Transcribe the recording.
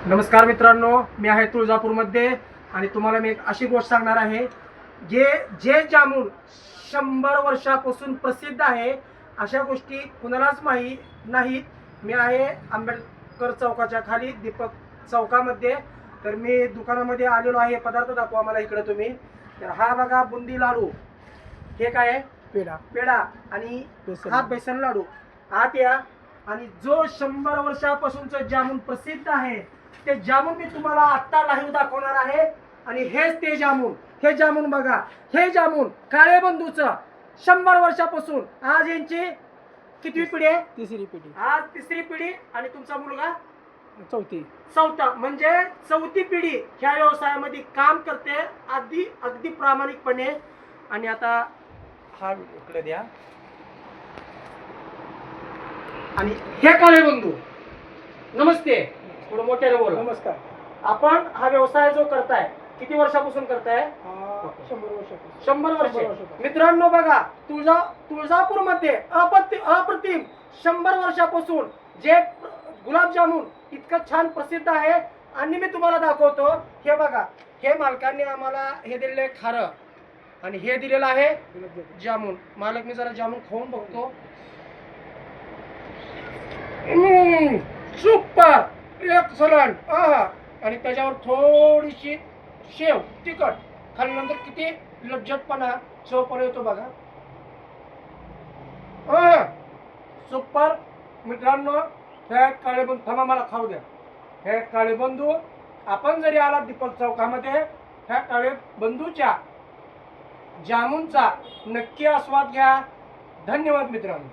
नमस्कार मित्रांनो, मी आहे तुळजापूरमध्ये आणि तुम्हाला मी एक अशी गोष्ट सांगणार आहे. जे जामून 100 वर्षापासून प्रसिद्ध आहे अशा गोष्टी कुणालाच माहीत नाहीत. मी आहे आंबेडकर चौकाच्या खाली दीपक चौकामध्ये. तर मी दुकानामध्ये आलेलो आहे. पदार्थ दाखवा मला इकडे तुम्ही. तर हा बघा बुंदी लाडू, हे काय आहे? पेढा आणि हा बेसन लाडू. आत या. आणि जो 100 वर्षापासूनचं जामून प्रसिद्ध आहे ते जामून मी तुम्हाला आत्ता लाईव्ह दाखवणार आहे. आणि हेच ते जामून. हे जामून बघा, हे जामून काळे बंधूचं 100 वर्षापासून. आज यांची कितवी पिढी आहे? तिसरी पिढी. आज तिसरी पिढी. आणि तुमचा मुलगा चौथा. म्हणजे चौथी पिढी ह्या व्यवसायामध्ये काम करते अगदी प्रामाणिकपणे. आणि आता हा इकडे द्या. आणि हे काळे बंधू, नमस्ते. थोडं मोठ्याने बोला. नमस्कार. आपण हा व्यवसाय जो करताय किती वर्षापासून करताय? 100 वर्ष. 100 वर्ष. मित्रांनो बघा, तुळजापूरमध्ये अप्रतिम 100 वर्षापासून जे गुलाबजामुन इतकं छान प्रसिद्ध आहे. आणि मी तुम्हाला दाखवतो. हे बघा, हे मालकांनी आम्हाला हे दिलेलं खारं आणि हे दिलेलं आहे जामून. मालक, मी जरा जामून खाऊन बघतो. Super, excellent. आणि त्याच्यावर थोडीशी शेव तिखट खाल्ल्यानंतर किती लज्जतपणा चवपणा येतो बघा. सुपर. मित्रांनो, हे काळे बंधू, थांबा मला खाऊ द्या. हे काळे बंधू, आपण जरी आला दीपक चौकामध्ये, ह्या काळे बंधूच्या जामूनचा नक्की आस्वाद घ्या. धन्यवाद मित्रांनो.